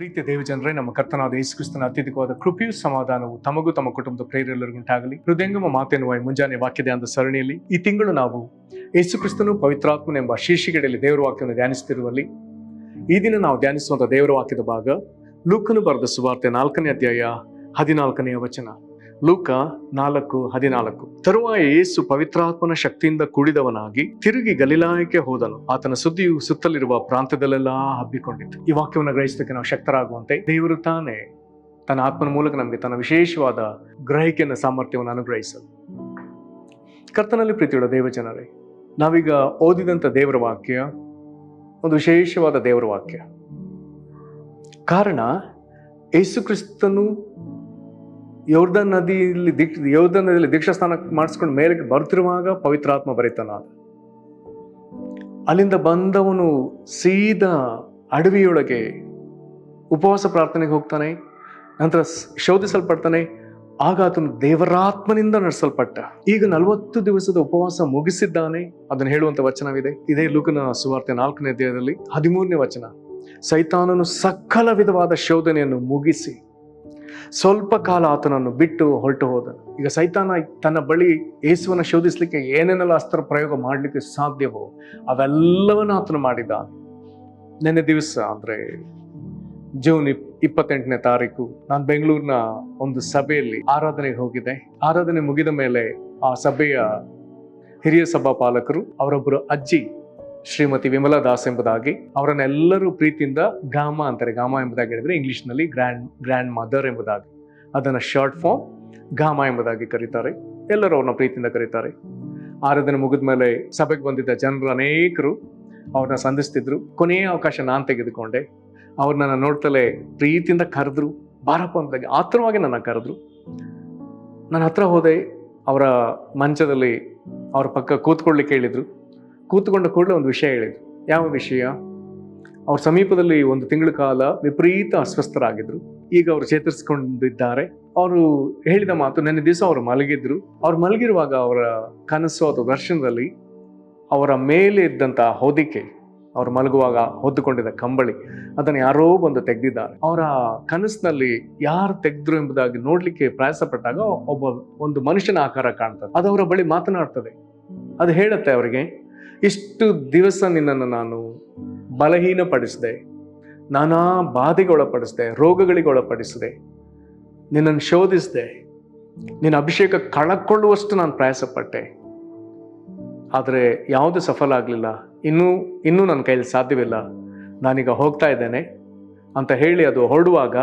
ಪ್ರೀತಿಯ ದೇವಜನರೇ, ನಮ್ಮ ಕರ್ತನಾದ ಯೇಸು ಕ್ರಿಸ್ತನ ಅತ್ಯಧಿಕವಾದ ಕೃಪೆಯೂ ಸಮಾಧಾನವು ತಮಗೂ ತಮ್ಮ ಕುಟುಂಬದ ಪ್ರೇರೆಲ್ಲರಿಗೂ ಉಂಟಾಗಲಿ. ಹೃದಯಂಗಮ ಮಾತೆನ್ನುವ ಮುಂಜಾನೆ ವಾಕ್ಯದ ಅಂತ ಸರಣಿಯಲ್ಲಿ ಈ ತಿಂಗಳು ನಾವು ಯೇಸು ಕ್ರಿಸ್ತನು ಪವಿತ್ರಾತ್ಮನು ಎಂಬ ಶೀರ್ಷಿಕೆಯಲ್ಲಿ ದೇವರ ವಾಕ್ಯವನ್ನು ಧ್ಯಾನಿಸುತ್ತಿರುವಲ್ಲಿ ಈ ದಿನ ನಾವು ಧ್ಯಾನಿಸುವಂತಹ ದೇವರ ವಾಕ್ಯದ ಭಾಗ ಲೂಕನು ಬರೆದ ಸುವಾರ್ತೆ 4ನೇ ಅಧ್ಯಾಯ 14ನೇ ವಚನ. ಲೂಕ 4:14. ತರುವಾಯ ಯೇಸು ಪವಿತ್ರಾತ್ಮನ ಶಕ್ತಿಯಿಂದ ಕೂಡಿದವನಾಗಿ ತಿರುಗಿ ಗಲಿಲಾಯಕ್ಕೆ ಹೋದನು. ಆತನ ಸುದ್ದಿಯು ಸುತ್ತಲಿರುವ ಪ್ರಾಂತ್ಯದಲ್ಲೆಲ್ಲ ಹಬ್ಬಿಕೊಂಡಿತು. ಈ ವಾಕ್ಯವನ್ನು ಗ್ರಹಿಸೋದಕ್ಕೆ ನಾವು ಶಕ್ತರಾಗುವಂತೆ ದೇವರು ತಾನೇ ತನ್ನ ಆತ್ಮನ ಮೂಲಕ ನಮಗೆ ತನ್ನ ವಿಶೇಷವಾದ ಗ್ರಹಿಕೆಯನ್ನು ಸಾಮರ್ಥ್ಯವನ್ನು ಅನುಗ್ರಹಿಸಲು. ಕರ್ತನಲ್ಲಿ ಪ್ರೀತಿಯುಳ್ಳ ದೇವಜನರೇ, ನಾವೀಗ ಓದಿದಂಥ ದೇವರ ವಾಕ್ಯ ಒಂದು ವಿಶೇಷವಾದ ದೇವರ ವಾಕ್ಯ. ಕಾರಣ, ಯೇಸು ಕ್ರಿಸ್ತನು ಯೋರ್ದನ್ ನದಿಯಲ್ಲಿ ದೀಕ್ಷಾಸ್ನಾನ ಮಾಡಿಸ್ಕೊಂಡು ಮೇಲೆ ಬರ್ತಿರುವಾಗ ಪವಿತ್ರಾತ್ಮ ಬರೀತಾನ. ಅಲ್ಲಿಂದ ಬಂದವನು ಸೀದಾ ಅಡವಿಯೊಳಗೆ ಉಪವಾಸ ಪ್ರಾರ್ಥನೆಗೆ ಹೋಗ್ತಾನೆ. ನಂತರ ಶೋಧಿಸಲ್ಪಡ್ತಾನೆ. ಆಗ ಆತನು ದೇವರಾತ್ಮನಿಂದ ನಡೆಸಲ್ಪಟ್ಟ. ಈಗ 40 ದಿವಸದ ಉಪವಾಸ ಮುಗಿಸಿದ್ದಾನೆ. ಅದನ್ನು ಹೇಳುವಂತ ವಚನವಿದೆ. ಇದೇ ಲೂಕನ ಸುವಾರ್ತೆ 4ನೇ ಅಧ್ಯಾಯದಲ್ಲಿ 13ನೇ ವಚನ. ಸೈತಾನನು ಸಕಲ ವಿಧವಾದ ಶೋಧನೆಯನ್ನು ಮುಗಿಸಿ ಸ್ವಲ್ಪ ಕಾಲ ಆತನನ್ನು ಬಿಟ್ಟು ಹೊರಟು ಹೋದನು. ಈಗ ಸೈತಾನ ತನ್ನ ಬಳಿ ಯೇಸುವನ್ನ ಶೋಧಿಸ್ಲಿಕ್ಕೆ ಏನೇನೆಲ್ಲ ಅಸ್ತ್ರ ಪ್ರಯೋಗ ಮಾಡಲಿಕ್ಕೆ ಸಾಧ್ಯವೋ ಅವೆಲ್ಲವನ್ನ ಆತನು ಮಾಡಿದ. ನೆನ್ನೆ ದಿವಸ ಅಂದ್ರೆ ಜೂನ್ 28ನೇ ತಾರೀಕು ನಾನು ಬೆಂಗಳೂರಿನ ಒಂದು ಸಭೆಯಲ್ಲಿ ಆರಾಧನೆಗೆ ಹೋಗಿದ್ದೆ. ಆರಾಧನೆ ಮುಗಿದ ಮೇಲೆ ಆ ಸಭೆಯ ಹಿರಿಯ ಸಭಾಪಾಲಕರು, ಅವರೊಬ್ಬರು ಅಜ್ಜಿ ಶ್ರೀಮತಿ ವಿಮಲಾ ದಾಸ್ ಎಂಬುದಾಗಿ, ಅವರನ್ನೆಲ್ಲರೂ ಪ್ರೀತಿಯಿಂದ ಗಾಮ ಅಂತಾರೆ. ಗಾಮ ಎಂಬುದಾಗಿ ಹೇಳಿದ್ರೆ ಇಂಗ್ಲಿಷ್ನಲ್ಲಿ ಗ್ರ್ಯಾಂಡ್ ಮದರ್ ಎಂಬುದಾಗಿ, ಅದನ್ನು ಶಾರ್ಟ್ ಫಾರ್ಮ್ ಗಾಮ ಎಂಬುದಾಗಿ ಕರೀತಾರೆ. ಎಲ್ಲರೂ ಅವ್ರನ್ನ ಪ್ರೀತಿಯಿಂದ ಕರೀತಾರೆ. ಆರಾಧನೆ ಮುಗಿದ ಮೇಲೆ ಸಭೆಗೆ ಬಂದಿದ್ದ ಜನರು ಅನೇಕರು ಅವ್ರನ್ನ ಸಂಧಿಸ್ತಿದ್ರು. ಕೊನೆಯ ಅವಕಾಶ ನಾನು ತೆಗೆದುಕೊಂಡೆ. ಅವ್ರು ನನ್ನ ನೋಡ್ತಲೇ ಪ್ರೀತಿಯಿಂದ ಕರೆದ್ರು. ಬಾರಪ್ಪ ಅಂತಾಗಿ ಆತರವಾಗಿ ನನ್ನ ಕರೆದ್ರು. ನನ್ನ ಹತ್ರ ಹೋದೆ. ಅವರ ಮಂಚದಲ್ಲಿ ಅವ್ರ ಪಕ್ಕ ಕೂತ್ಕೊಳ್ಳಿಕ್ಕೆ ಹೇಳಿದ್ರು. ಕೂತ್ಕೊಂಡ ಕೂಡಲೇ ಒಂದು ವಿಷಯ ಹೇಳಿದ್ರು. ಯಾವ ವಿಷಯ? ಅವ್ರ ಸಮೀಪದಲ್ಲಿ 1 ತಿಂಗಳ ಕಾಲ ವಿಪರೀತ ಅಸ್ವಸ್ಥರಾಗಿದ್ರು. ಈಗ ಅವರು ಚೇತರಿಸಿಕೊಂಡಿದ್ದಾರೆ. ಅವರು ಹೇಳಿದ ಮಾತು, ನೆನ್ನೆ ದಿವಸ ಅವರು ಮಲಗಿದ್ರು. ಅವ್ರು ಮಲಗಿರುವಾಗ ಅವರ ಕನಸು ಅಥವಾ ದರ್ಶನದಲ್ಲಿ ಅವರ ಮೇಲೆ ಇದ್ದಂತಹ ಹೊದಿಕೆ, ಅವ್ರು ಮಲಗುವಾಗ ಹೊದ್ದುಕೊಂಡಿದ್ದ ಕಂಬಳಿ, ಅದನ್ನು ಯಾರೋ ಬಂದು ತೆಗೆದಿದ್ದಾರೆ. ಅವರ ಕನಸಿನಲ್ಲಿ ಯಾರು ತೆಗೆದ್ರು ಎಂಬುದಾಗಿ ನೋಡ್ಲಿಕ್ಕೆ ಪ್ರಯಾಸ ಪಟ್ಟಾಗ ಒಂದು ಮನುಷ್ಯನ ಆಕಾರ ಕಾಣ್ತದೆ. ಅದು ಅವರ ಬಳಿ ಮಾತನಾಡ್ತದೆ. ಅದು ಹೇಳುತ್ತೆ ಅವರಿಗೆ, ಇಷ್ಟು ದಿವಸ ನಿನ್ನನ್ನು ನಾನು ಬಲಹೀನಪಡಿಸಿದೆ, ನಾನಾ ಬಾಧೆಗೆ ಒಳಪಡಿಸಿದೆ, ರೋಗಗಳಿಗೆ ಒಳಪಡಿಸಿದೆ, ನಿನ್ನನ್ನು ಶೋಧಿಸಿದೆ, ನಿನ್ನ ಅಭಿಷೇಕ ಕಳಕೊಳ್ಳುವಷ್ಟು ನಾನು ಪ್ರಯಾಸಪಟ್ಟೆ, ಆದರೆ ಯಾವುದು ಸಫಲ ಆಗಲಿಲ್ಲ. ಇನ್ನೂ ನನ್ನ ಕೈಯಲ್ಲಿ ಸಾಧ್ಯವಿಲ್ಲ. ನಾನೀಗ ಹೋಗ್ತಾ ಇದ್ದೇನೆ ಅಂತ ಹೇಳಿ ಅದು ಹೊರಡುವಾಗ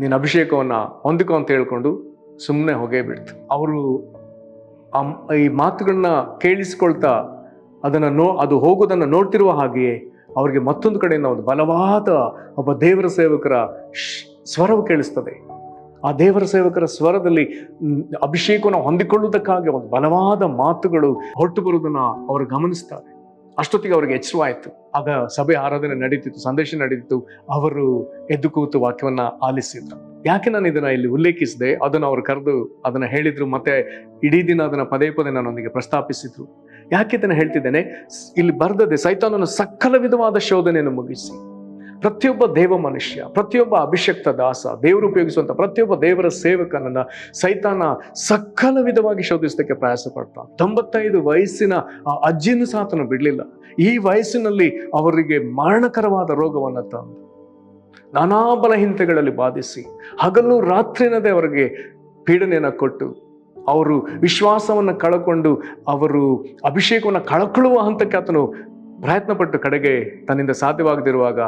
ನಿನ್ನ ಅಭಿಷೇಕವನ್ನು ಹೊಂದಿಕೊ ಅಂತ ಹೇಳ್ಕೊಂಡು ಸುಮ್ಮನೆ ಹೋಗೇ ಬಿಡ್ತು. ಅವರು ಈ ಮಾತುಗಳನ್ನ ಕೇಳಿಸ್ಕೊಳ್ತಾ ಅದು ಹೋಗೋದನ್ನು ನೋಡ್ತಿರುವ ಹಾಗೆಯೇ ಅವರಿಗೆ ಮತ್ತೊಂದು ಕಡೆಯಿಂದ ಒಂದು ಬಲವಾದ ಒಬ್ಬ ದೇವರ ಸೇವಕರ ಸ್ವರವು ಕೇಳಿಸ್ತದೆ. ಆ ದೇವರ ಸೇವಕರ ಸ್ವರದಲ್ಲಿ ಅಭಿಷೇಕವನ್ನು ಹೊಂದಿಕೊಳ್ಳುವುದಕ್ಕಾಗಿ ಒಂದು ಬಲವಾದ ಮಾತುಗಳು ಹೊರಟು ಬರುವುದನ್ನ ಅವರು ಗಮನಿಸ್ತಾರೆ. ಅಷ್ಟೊತ್ತಿಗೆ ಅವರಿಗೆ ಎಚ್ಚರವಾಯಿತು. ಆಗ ಸಭೆ ಆರಾಧನೆ ನಡೀತಿತ್ತು, ಸಂದೇಶ ನಡೀತಿತ್ತು. ಅವರು ಎದ್ದು ಕೂತು ವಾಕ್ಯವನ್ನ ಆಲಿಸಿದ್ರು. ಯಾಕೆ ನಾನು ಇದನ್ನ ಇಲ್ಲಿ ಉಲ್ಲೇಖಿಸಿದೆ, ಅದನ್ನು ಅವರು ಕರೆದು ಅದನ್ನ ಹೇಳಿದ್ರು. ಮತ್ತೆ ಇಡೀ ದಿನ ಅದನ್ನ ಪದೇ ನನ್ನೊಂದಿಗೆ ಪ್ರಸ್ತಾಪಿಸಿದ್ರು. ಯಾಕೆ ಇದನ್ನ ಹೇಳ್ತಿದ್ದೇನೆ? ಇಲ್ಲಿ ಬರ್ದದೆ, ಸೈತಾನನು ಸಕಲ ವಿಧವಾದ ಶೋಧನೆಯನ್ನು ಮುಗಿಸಿ ಪ್ರತಿಯೊಬ್ಬ ದೇವ ಮನುಷ್ಯ, ಪ್ರತಿಯೊಬ್ಬ ಅಭಿಷಕ್ತ ದಾಸ, ದೇವರು ಉಪಯೋಗಿಸುವಂತ ಪ್ರತಿಯೊಬ್ಬ ದೇವರ ಸೇವಕನನ್ನ ಸೈತಾನ ಸಕಲ ವಿಧವಾಗಿ ಶೋಧಿಸೋದಕ್ಕೆ ಪ್ರಯಾಸ ಪಡ್ತಾನೆ. 95 ವಯಸ್ಸಿನ ಆ ಅಜ್ಜಿನೂ ಸಹ ಆತನು ಬಿಡ್ಲಿಲ್ಲ. ಈ ವಯಸ್ಸಿನಲ್ಲಿ ಅವರಿಗೆ ಮರಣಕರವಾದ ರೋಗವನ್ನು ತಂದು ನಾನಾ ಬಲಹೀನತೆಗಳಲ್ಲಿ ಬಾಧಿಸಿ ಹಗಲು ರಾತ್ರಿನದೇ ಅವರಿಗೆ ಪೀಡನೆಯನ್ನು ಕೊಟ್ಟು ಅವರು ವಿಶ್ವಾಸವನ್ನು ಕಳಕೊಂಡು ಅವರು ಅಭಿಷೇಕವನ್ನು ಕಳಕೊಳ್ಳುವ ಹಂತಕ್ಕೆ ಆತನು ಪ್ರಯತ್ನಪಟ್ಟು ಕಡೆಗೆ ತನ್ನಿಂದ ಸಾಧ್ಯವಾಗದಿರುವಾಗ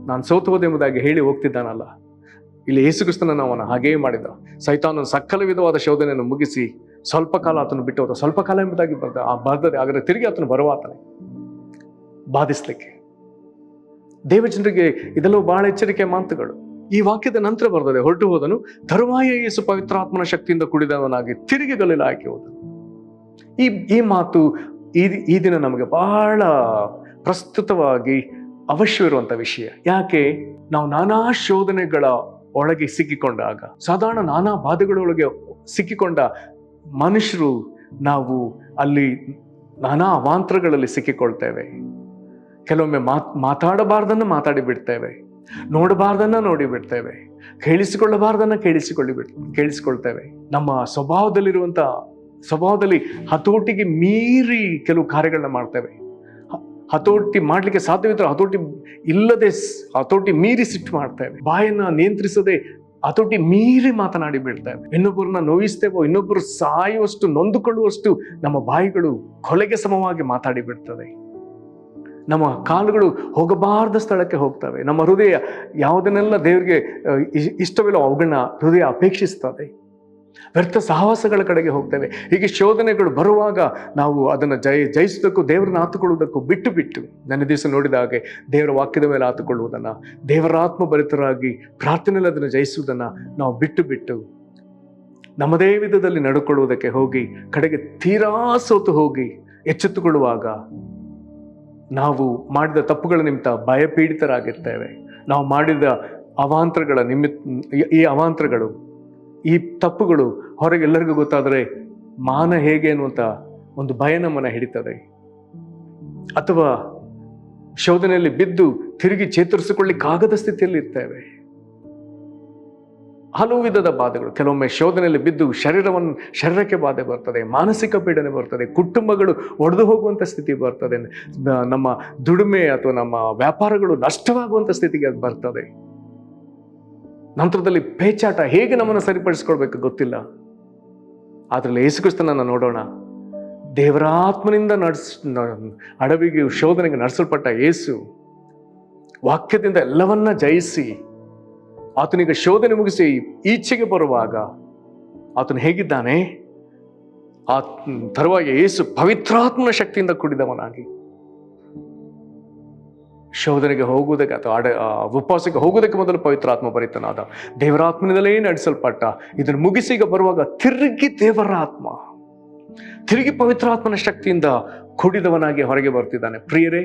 ನಾನು ಸೋತು ಹೋದೆ ಎಂಬುದಾಗಿ ಹೇಳಿ ಹೋಗ್ತಿದ್ದಾನಲ್ಲ. ಇಲ್ಲಿ ಯೇಸು ಕ್ರಿಸ್ತನನ್ನು ಅವನ ಹಾಗೆಯೇ ಮಾಡಿದ. ಸೈತಾನನು ಸಕಲ ವಿಧವಾದ ಶೋಧನೆಯನ್ನು ಮುಗಿಸಿ ಸ್ವಲ್ಪ ಕಾಲ ಆತನು ಬಿಟ್ಟು ಹೋದ. ಸ್ವಲ್ಪ ಕಾಲ ಎಂಬುದಾಗಿ ಬರ್ತದೆ. ಆದರೆ ತಿರುಗಿ ಆತನು ಬರುವಾತನೆ ಬಾಧಿಸ್ಲಿಕ್ಕೆ. ದೇವಜನರಿಗೆ ಇದೆಲ್ಲವೂ ಬಹಳ ಎಚ್ಚರಿಕೆಯ ಮಾತುಗಳು. ಈ ವಾಕ್ಯದ ನಂತರ ಬರ್ತದೆ, ಹೊರಟು ಹೋದನು. ತರುವಾಯ ಯೇಸು ಪವಿತ್ರಾತ್ಮನ ಶಕ್ತಿಯಿಂದ ಕುಡಿದವನಾಗಿ ತಿರುಗಿ ಗಲಿಲಾಯಕ್ಕೆ ಹೋದನು. ಈ ಮಾತು ಈ ದಿನ ನಮಗೆ ಬಹಳ ಪ್ರಸ್ತುತವಾಗಿ ಅವಶ್ಯವಿರುವಂತ ವಿಷಯ. ಯಾಕೆ? ನಾವು ನಾನಾ ಶೋಧನೆಗಳ ಒಳಗೆ ಸಿಕ್ಕಿಕೊಂಡಾಗ, ಸಾಧಾರಣ ನಾನಾ ಬಾಧೆಗಳೊಳಗೆ ಸಿಕ್ಕಿಕೊಂಡ ಮನುಷ್ಯರು ನಾವು ಅಲ್ಲಿ ನಾನಾ ಅವಾಂತರಗಳಲ್ಲಿ ಸಿಕ್ಕಿಕೊಳ್ತೇವೆ. ಕೆಲವೊಮ್ಮೆ ಮಾತಾಡಬಾರ್ದನ್ನು ಮಾತಾಡಿ ಬಿಡ್ತೇವೆ. ನೋಡಬಾರ್ದನ್ನ ನೋಡಿ ಬಿಡ್ತೇವೆ, ಕೇಳಿಸಿಕೊಳ್ಳಬಾರ್ದನ್ನ ಕೇಳಿಸಿಕೊಳ್ತೇವೆ. ನಮ್ಮ ಸ್ವಭಾವದಲ್ಲಿ ಹತೋಟಿಗೆ ಮೀರಿ ಕೆಲವು ಕಾರ್ಯಗಳನ್ನ ಮಾಡ್ತೇವೆ. ಹತೋಟಿ ಮಾಡ್ಲಿಕ್ಕೆ ಸಾಧ್ಯವಿದ್ರೆ ಹತೋಟಿ ಮೀರಿ ಸಿಟ್ಟು ಮಾಡ್ತೇವೆ. ಬಾಯನ್ನ ನಿಯಂತ್ರಿಸದೆ ಹತೋಟಿ ಮೀರಿ ಮಾತನಾಡಿ ಬಿಡ್ತೇವೆ. ಇನ್ನೊಬ್ಬರನ್ನ ನೋಯಿಸ್ತೇವೋ, ಇನ್ನೊಬ್ಬರು ಸಾಯುವಷ್ಟು ನೊಂದುಕೊಳ್ಳುವಷ್ಟು ನಮ್ಮ ಬಾಯಿಗಳು ಕೊಲೆಗೆ ಸಮವಾಗಿ ಮಾತಾಡಿ ಬಿಡ್ತದೆ. ನಮ್ಮ ಕಾಲುಗಳು ಹೋಗಬಾರ್ದ ಸ್ಥಳಕ್ಕೆ ಹೋಗ್ತವೆ. ನಮ್ಮ ಹೃದಯ ಯಾವುದನ್ನೆಲ್ಲ ದೇವರಿಗೆ ಇಷ್ಟವಿಲ್ಲೋ ಅವುಗಳನ್ನ ಹೃದಯ ಅಪೇಕ್ಷಿಸ್ತದೆ. ವ್ಯರ್ಥ ಸಹವಾಸಗಳ ಕಡೆಗೆ ಹೋಗ್ತೇವೆ. ಹೀಗೆ ಶೋಧನೆಗಳು ಬರುವಾಗ ನಾವು ಅದನ್ನು ಜಯಿಸೋದಕ್ಕೂ ದೇವರನ್ನ ಆತುಕೊಳ್ಳುವುದಕ್ಕೂ ಬಿಟ್ಟು ನನ್ನ ದಿವಸ ನೋಡಿದ ಹಾಗೆ ದೇವರ ವಾಕ್ಯದ ಮೇಲೆ ಆತುಕೊಳ್ಳುವುದನ್ನು, ದೇವರಾತ್ಮ ಭರಿತರಾಗಿ ಪ್ರಾರ್ಥನೆಯಲ್ಲಿ ಅದನ್ನು ಜಯಿಸುವುದನ್ನು ನಾವು ಬಿಟ್ಟು ನಮ್ಮದೇ ವಿಧದಲ್ಲಿ ನಡ್ಕೊಳ್ಳುವುದಕ್ಕೆ ಹೋಗಿ ಕಡೆಗೆ ತೀರಾ ಸೋತು ಹೋಗಿ ಎಚ್ಚೆತ್ತುಕೊಳ್ಳುವಾಗ ನಾವು ಮಾಡಿದ ತಪ್ಪುಗಳ ನಿಮಿತ್ತ ಭಯಪೀಡಿತರಾಗಿರ್ತೇವೆ. ನಾವು ಮಾಡಿದ ಈ ಅವಾಂತರಗಳು, ಈ ತಪ್ಪುಗಳು ಹೊರಗೆಲ್ಲರಿಗೂ ಗೊತ್ತಾದರೆ ಮಾನ ಹೇಗೆ ಅನ್ನುವಂಥ ಒಂದು ಭಯ ನಮ್ಮನ್ನು ಹಿಡಿತದೆ. ಅಥವಾ ಶೋಧನೆಯಲ್ಲಿ ಬಿದ್ದು ತಿರುಗಿ ಚೇತರಿಸಿಕೊಳ್ಳಿಕ್ಕಾಗದ ಸ್ಥಿತಿಯಲ್ಲಿ ಇರ್ತೇವೆ. ಹಲವು ವಿಧದ ಬಾಧೆಗಳು, ಕೆಲವೊಮ್ಮೆ ಶೋಧನೆಯಲ್ಲಿ ಬಿದ್ದು ಶರೀರಕ್ಕೆ ಬಾಧೆ ಬರ್ತದೆ, ಮಾನಸಿಕ ಪೀಡನೆ ಬರ್ತದೆ, ಕುಟುಂಬಗಳು ಒಡೆದು ಹೋಗುವಂಥ ಸ್ಥಿತಿ ಬರ್ತದೆ, ನಮ್ಮ ದುಡಿಮೆ ಅಥವಾ ನಮ್ಮ ವ್ಯಾಪಾರಗಳು ನಷ್ಟವಾಗುವಂಥ ಸ್ಥಿತಿಗೆ ಅದು ಬರ್ತದೆ. ನಂತರದಲ್ಲಿ ಪೇಚಾಟ, ಹೇಗೆ ನಮ್ಮನ್ನು ಸರಿಪಡಿಸ್ಕೊಳ್ಬೇಕು ಗೊತ್ತಿಲ್ಲ. ಆದ್ರಲ್ಲಿ ಯೇಸುಕ್ರಿಸ್ತನನ್ನು ನೋಡೋಣ. ದೇವರಾತ್ಮನಿಂದ ಅಡವಿಗೆ ಶೋಧನೆಗೆ ನಡೆಸಲ್ಪಟ್ಟ ಯೇಸು ವಾಕ್ಯದಿಂದ ಎಲ್ಲವನ್ನ ಜಯಿಸಿ ಆತನಿಗೆ ಶೋಧನೆ ಮುಗಿಸಿ ಈಚೆಗೆ ಬರುವಾಗ ಆತನು ಹೇಗಿದ್ದಾನೆ? ತರುವಾಯ ಯೇಸು ಪವಿತ್ರಾತ್ಮನ ಶಕ್ತಿಯಿಂದ ಕೂಡಿದವನಾಗಿ ಶೋಧನೆಗೆ ಹೋಗುವುದಕ್ಕೆ ಅಥವಾ ಉಪವಾಸಕ್ಕೆ ಹೋಗುವುದಕ್ಕೆ ಮೊದಲು ಪವಿತ್ರಾತ್ಮ ಭರಿತನಾದ, ದೇವರಾತ್ಮನಿಂದಲೇ ನಡೆಸಲ್ಪಟ್ಟ. ಇದನ್ನು ಮುಗಿಸಿ ಈಗ ಬರುವಾಗ ತಿರುಗಿ ಪವಿತ್ರಾತ್ಮನ ಶಕ್ತಿಯಿಂದ ಕೂಡಿದವನಾಗಿ ಹೊರಗೆ ಬರ್ತಿದ್ದಾನೆ. ಪ್ರಿಯರೇ,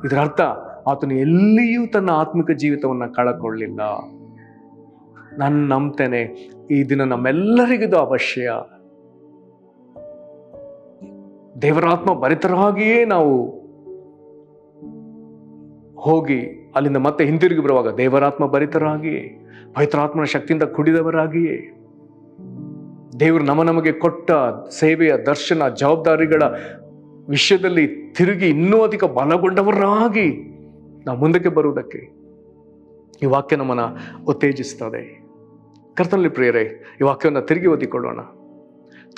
ಇದರ ಅರ್ಥ ಆತನು ಎಲ್ಲಿಯೂ ತನ್ನ ಆತ್ಮಿಕ ಜೀವಿತವನ್ನ ಕಳಕೊಳ್ಳಿಲ್ಲ. ನಾನು ನಂಬ್ತೇನೆ ಈ ದಿನ ನಮ್ಮೆಲ್ಲರಿಗಿದು ಅವಶ್ಯ. ದೇವರಾತ್ಮ ಭರಿತರಾಗಿಯೇ ನಾವು ಹೋಗಿ ಅಲ್ಲಿಂದ ಮತ್ತೆ ಹಿಂತಿರುಗಿ ಬರುವಾಗ ದೇವರಾತ್ಮ ಭರಿತರಾಗಿಯೇ, ಪವಿತ್ರಾತ್ಮನ ಶಕ್ತಿಯಿಂದ ಕುಡಿದವರಾಗಿಯೇ, ದೇವರು ನಮಗೆ ಕೊಟ್ಟ ಸೇವೆಯ ದರ್ಶನ ಜವಾಬ್ದಾರಿಗಳ ವಿಷಯದಲ್ಲಿ ತಿರುಗಿ ಇನ್ನೂ ಅಧಿಕ ಬಲಗೊಂಡವರಾಗಿ ನಾವು ಮುಂದಕ್ಕೆ ಬರುವುದಕ್ಕೆ ಈ ವಾಕ್ಯ ನಮ್ಮನ್ನ ಉತ್ತೇಜಿಸ್ತದೆ. ಕರ್ತನಲ್ಲಿ ಪ್ರಿಯರೇ, ಈ ವಾಕ್ಯವನ್ನು ತಿರುಗಿ ಓದಿಕೊಳ್ಳೋಣ.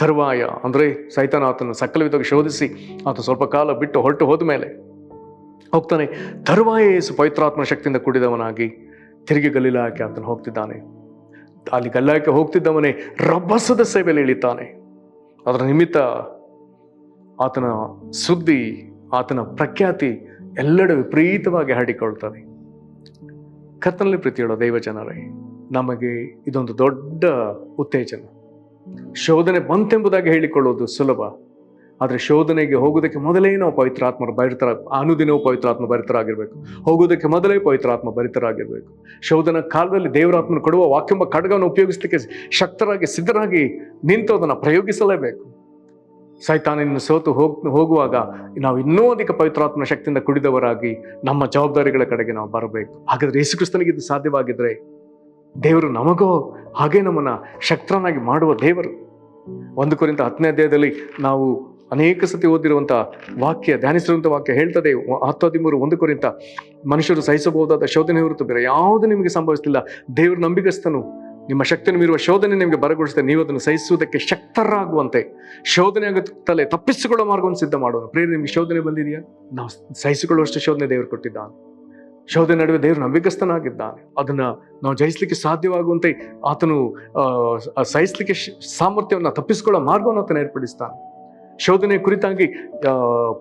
ತರುವಾಯ ಅಂದರೆ ಸೈತಾನ ಆತನ ಸಕಲ ವಿಧವಾಗಿ ಶೋಧಿಸಿ ಆತ ಸ್ವಲ್ಪ ಕಾಲ ಬಿಟ್ಟು ಹೊರಟು ಹೋದ ಮೇಲೆ ಹೋಗ್ತಾನೆ. ತರುವಾಯ ಯೇಸು ಪವಿತ್ರಾತ್ಮ ಶಕ್ತಿಯಿಂದ ಕೂಡಿದವನಾಗಿ ತಿರುಗಿ ಗಲಿಲಾಯಕ್ಕೆ ಆತನು ಹೋಗ್ತಿದ್ದಾನೆ. ಅಲ್ಲಿ ಗಲಿಲಾಯಕ್ಕೆ ಹೋಗ್ತಿದ್ದವನೇ ರಭಸದ ಸೇವೆಯಲ್ಲಿ ಇಳಿತಾನೆ. ಅದರ ನಿಮಿತ್ತ ಆತನ ಸುದ್ದಿ, ಆತನ ಪ್ರಖ್ಯಾತಿ ಎಲ್ಲೆಡೆ ವಿಪರೀತವಾಗಿ ಹರಡಿಕೊಳ್ತಾನೆ. ಕರ್ತನಲ್ಲಿ ಪ್ರೀತಿಯುಳ್ಳ ದೈವ ಜನರೇ, ನಮಗೆ ಇದೊಂದು ದೊಡ್ಡ ಉತ್ತೇಜನ. ಶೋಧನೆ ಬಂತೆಂಬುದಾಗಿ ಹೇಳಿಕೊಳ್ಳುವುದು ಸುಲಭ, ಆದರೆ ಶೋಧನೆಗೆ ಹೋಗುವುದಕ್ಕೆ ಮೊದಲೇ ನಾವು ಅನುದಿನವೂ ಪವಿತ್ರಾತ್ಮ ಭರಿತರಾಗಿರ್ಬೇಕು. ಹೋಗುವುದಕ್ಕೆ ಮೊದಲೇ ಪವಿತ್ರಾತ್ಮ ಭರಿತರಾಗಿರ್ಬೇಕು. ಶೋಧನ ಕಾಲದಲ್ಲಿ ದೇವರಾತ್ಮನ ಕೊಡುವ ವಾಕ್ಯಂಬ ಖಡ್ಗವನ್ನು ಉಪಯೋಗಿಸಲಿಕ್ಕೆ ಶಕ್ತರಾಗಿ ಸಿದ್ಧರಾಗಿ ನಿಂತು ಅದನ್ನು ಪ್ರಯೋಗಿಸಲೇಬೇಕು. ಸೈತಾನನ್ನು ಸೋತು ಹೋಗುವಾಗ ನಾವು ಇನ್ನೂ ಅಧಿಕ ಪವಿತ್ರಾತ್ಮನ ಶಕ್ತಿಯಿಂದ ಕುಡಿದವರಾಗಿ ನಮ್ಮ ಜವಾಬ್ದಾರಿಗಳ ಕಡೆಗೆ ನಾವು ಬರಬೇಕು. ಹಾಗಾದ್ರೆ ಯೇಸುಕ್ರಿಸ್ತನಿಗೆ ಇದು ಸಾಧ್ಯವಾಗಿದ್ರೆ ದೇವರು ನಮಗೋ ಹಾಗೆ ನಮ್ಮನ್ನ ಶಕ್ತರನ್ನಾಗಿ ಮಾಡುವ ದೇವರು. 1 ಕೊರಿಂಥ 10ನೇ ಅಧ್ಯಾಯದಲ್ಲಿ ನಾವು ಅನೇಕ ಸತಿ ಓದಿರುವಂಥ ವಾಕ್ಯ, ಧ್ಯಾನಿಸಿರುವಂಥ ವಾಕ್ಯ ಹೇಳ್ತದೆ, 10:13 1 ಕೊರಿಂಥ, ಮನುಷ್ಯರು ಸಹಿಸಬಹುದಾದ ಶೋಧನೆ ಹೊರತು ಬೇರೆ ಯಾವುದು ನಿಮಗೆ ಸಂಭವಿಸಲಿಲ್ಲ. ದೇವರು ನಂಬಿಗಸ್ತನು, ನಿಮ್ಮ ಶಕ್ತಿಯನ್ನು ಮೀರುವ ಶೋಧನೆ ನಿಮಗೆ ಬರಗೊಳಿಸುತ್ತೆ, ನೀವು ಅದನ್ನು ಸಹಿಸುವುದಕ್ಕೆ ಶಕ್ತರಾಗುವಂತೆ ಶೋಧನೆ ಆಗುತ್ತಲೇ ತಪ್ಪಿಸಿಕೊಳ್ಳೋ ಮಾರ್ಗವನ್ನು ಸಿದ್ಧ ಮಾಡೋಣ. ಪ್ರೇರಣೆ, ನಿಮಗೆ ಶೋಧನೆ ಬಂದಿದೆಯಾ? ನಾವು ಸಹಿಸಿಕೊಳ್ಳುವಷ್ಟು ಶೋಧನೆ ದೇವರು ಕೊಟ್ಟಿದ್ದಾನೆ. ಶೋಧನೆ ನಡುವೆ ದೇವರು ನಂಬಿಕಸ್ಥನಾಗಿದ್ದಾನೆ. ಅದನ್ನ ನಾವು ಜಯಿಸ್ಲಿಕ್ಕೆ ಸಾಧ್ಯವಾಗುವಂತೆ ಆತನು ಸಹಿಸ್ಲಿಕ್ಕೆ ಸಾಮರ್ಥ್ಯವನ್ನು, ತಪ್ಪಿಸಿಕೊಳ್ಳೋ ಮಾರ್ಗವನ್ನು ಆತನ ಏರ್ಪಡಿಸ್ತಾನೆ. ಶೋಧನೆ ಕುರಿತಾಗಿ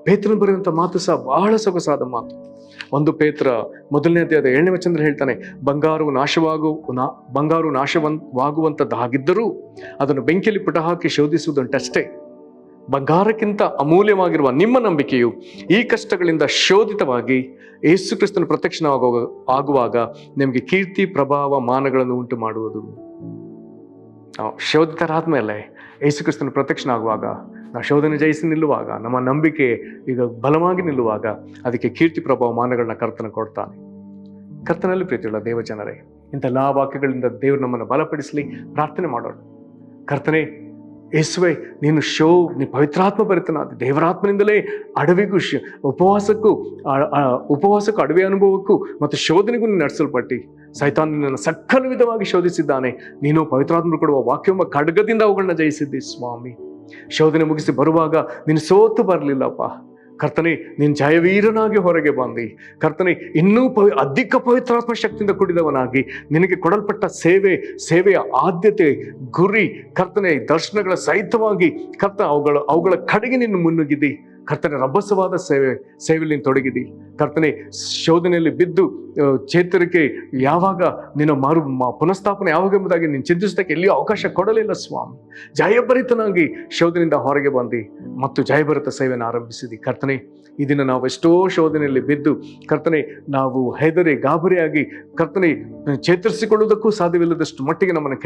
ಪೇತ್ರನು ಬರೆಯುವಂಥ ಮಾತು ಸಹ ಬಹಳ ಸೊಗಸಾದ ಮಾತು. 1 ಪೇತ್ರ 1ನೇ ಅಧ್ಯಾಯದ 7ನೇ ವಚನದಲ್ಲಿ ಹೇಳ್ತಾನೆ, ಬಂಗಾರು ನಾಶವಾಗುವಂಥದ್ದಾಗಿದ್ದರೂ ಅದನ್ನು ಬೆಂಕಿಯಲ್ಲಿ ಪುಟ ಹಾಕಿ ಶೋಧಿಸುವುದುಂಟಷ್ಟೇ. ಬಂಗಾರಕ್ಕಿಂತ ಅಮೂಲ್ಯವಾಗಿರುವ ನಿಮ್ಮ ನಂಬಿಕೆಯು ಈ ಕಷ್ಟಗಳಿಂದ ಶೋಧಿತವಾಗಿ ಯೇಸು ಕ್ರಿಸ್ತನು ಪ್ರತ್ಯಕ್ಷವಾಗುವಾಗ ನಿಮಗೆ ಕೀರ್ತಿ, ಪ್ರಭಾವ, ಮಾನಗಳನ್ನು ಉಂಟು ಮಾಡುವುದು. ನಾವು ಶೋಧಿತರಾದ್ಮೇಲೆ ಯೇಸು ಕ್ರಿಸ್ತನು ಪ್ರತ್ಯಕ್ಷನಾಗುವಾಗ, ನಾವು ಶೋಧನೆ ಜಯಿಸಿ ನಿಲ್ಲುವಾಗ, ನಮ್ಮ ನಂಬಿಕೆ ಈಗ ಬಲವಾಗಿ ನಿಲ್ಲುವಾಗ ಅದಕ್ಕೆ ಕೀರ್ತಿ, ಪ್ರಭಾವ, ಮಾನಗಳನ್ನ ಕರ್ತನ ಕೊಡ್ತಾನೆ. ಕರ್ತನಲ್ಲಿ ಪ್ರೀತಿಯುಳ್ಳ ದೇವಜನರೇ, ಇಂಥೆಲ್ಲ ವಾಕ್ಯಗಳಿಂದ ದೇವರು ನಮ್ಮನ್ನು ಬಲಪಡಿಸಲಿ. ಪ್ರಾರ್ಥನೆ ಮಾಡೋಣ. ಕರ್ತನೆ ಯೇಸುವೆ, ನೀನು ನೀ ಪವಿತ್ರಾತ್ಮ ಭರಿತನಾದ ದೇವರಾತ್ಮನಿಂದಲೇ ಅಡವಿಗೂ ಉಪವಾಸಕ್ಕೂ ಅಡವಿ ಅನುಭವಕ್ಕೂ ಮತ್ತು ಶೋಧನೆಗೂ ನೀನು ನಡೆಸಲ್ಪಟ್ಟು ಸೈತಾನ್ ನಿನ್ನನ್ನು ಸಕಲ ವಿಧವಾಗಿ ಶೋಧಿಸಿದ್ದಾನೆ. ನೀನು ಪವಿತ್ರಾತ್ಮ ಕೊಡುವ ವಾಕ್ಯವೆಂಬ ಖಡ್ಗದಿಂದ ಅವುಗಳನ್ನ ಜಯಿಸಿದ್ದಿ ಸ್ವಾಮಿ. ಶೋಧನೆ ಮುಗಿಸಿ ಬರುವಾಗ ನೀನು ಸೋತು ಬರಲಿಲ್ಲಪ್ಪ ಕರ್ತನೆ. ನೀನು ಜಯವೀರನಾಗಿ ಹೊರಗೆ ಬಂದಿ ಕರ್ತನೆ. ಇನ್ನೂ ಅಧಿಕ ಪವಿತ್ರಾತ್ಮ ಶಕ್ತಿಯಿಂದ ಕೂಡಿದವನಾಗಿ ನಿನಗೆ ಕೊಡಲ್ಪಟ್ಟ ಸೇವೆಯ ಆದ್ಯತೆ, ಗುರಿ ಕರ್ತನೆ, ದರ್ಶನಗಳ ಸಹಿತವಾಗಿ ಅವುಗಳ ಕಡೆಗೆ ನೀನು ಮುನ್ನುಗ್ಗಿದ್ದಿ ಕರ್ತನೆ. ರಭಸವಾದ ಸೇವೆಯಲ್ಲಿ ನೀನು ತೊಡಗಿದಿ ಕರ್ತನೆ. ಶೋಧನೆಯಲ್ಲಿ ಬಿದ್ದು ಚೇತರಿಕೆ ಯಾವಾಗ ನಿನ್ನ ಪುನಃಸ್ಥಾಪನೆ ಯಾವಾಗ ಎಂಬುದಾಗಿ ನೀನು ಚಿಂತಿಸೋದಕ್ಕೆ ಎಲ್ಲಿಯೂ ಅವಕಾಶ ಕೊಡಲಿಲ್ಲ ಸ್ವಾಮಿ. ಜಯಭರಿತನಾಗಿ ಶೋಧನೆಯಿಂದ ಹೊರಗೆ ಬಂದು ಮತ್ತು ಜಯಭರಿತ ಸೇವೆಯನ್ನು ಆರಂಭಿಸಿದಿ ಕರ್ತನೆ. ಈ ದಿನ ನಾವು ಎಷ್ಟೋ ಶೋಧನೆಯಲ್ಲಿ ಬಿದ್ದು ಕರ್ತನೆ, ನಾವು ಹೆದರಿ ಗಾಬರಿಯಾಗಿ ಕರ್ತನೆ ಚೇತರಿಸಿಕೊಳ್ಳುವುದಕ್ಕೂ ಸಾಧ್ಯವಿಲ್ಲದಷ್ಟು ಮಟ್ಟಿಗೆ ನಮ್ಮನ್ನು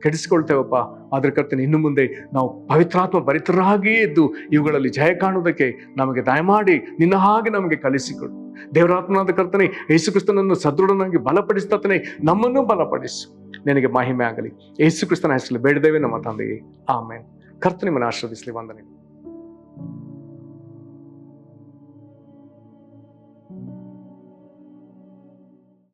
ಕೆಡಿಸಿಕೊಳ್ತೇವಪ್ಪ. ಆದರೆ ಕರ್ತನೆ, ಇನ್ನು ಮುಂದೆ ನಾವು ಪವಿತ್ರಾತ್ಮ ಭರಿತರಾಗಿಯೇ ಇದ್ದು ಇವುಗಳಲ್ಲಿ ಜಯ ಕಾಣುವುದಕ್ಕೆ ನಮಗೆ ದಯಮಾಡಿ ನಿನ್ನ ಹಾಗೆ ನಮಗೆ ಕಲಿಸಿಕೊಡು. ದೇವರಾತ್ಮನಾದ ಕರ್ತನೆ, ಯೇಸು ಕ್ರಿಸ್ತನನ್ನು ಸದೃಢನಾಗಿ ಬಲಪಡಿಸ್ತಾನೆ, ನಮ್ಮನ್ನು ಬಲಪಡಿಸು. ನಿನಗೆ ಮಹಿಮೆ ಆಗಲಿ. ಯೇಸು ಕ್ರಿಸ್ತನ ಹೆಸರಲ್ಲಿ ಬೇಡದೇವೆ ನಮ್ಮ ತಂದೆಯೇ, ಆಮೇನ್. ಕರ್ತನೆ ನಿಮ್ಮನ್ನು ಆಶೀರ್ವದಿಸಲಿ. ವಂದನೆ.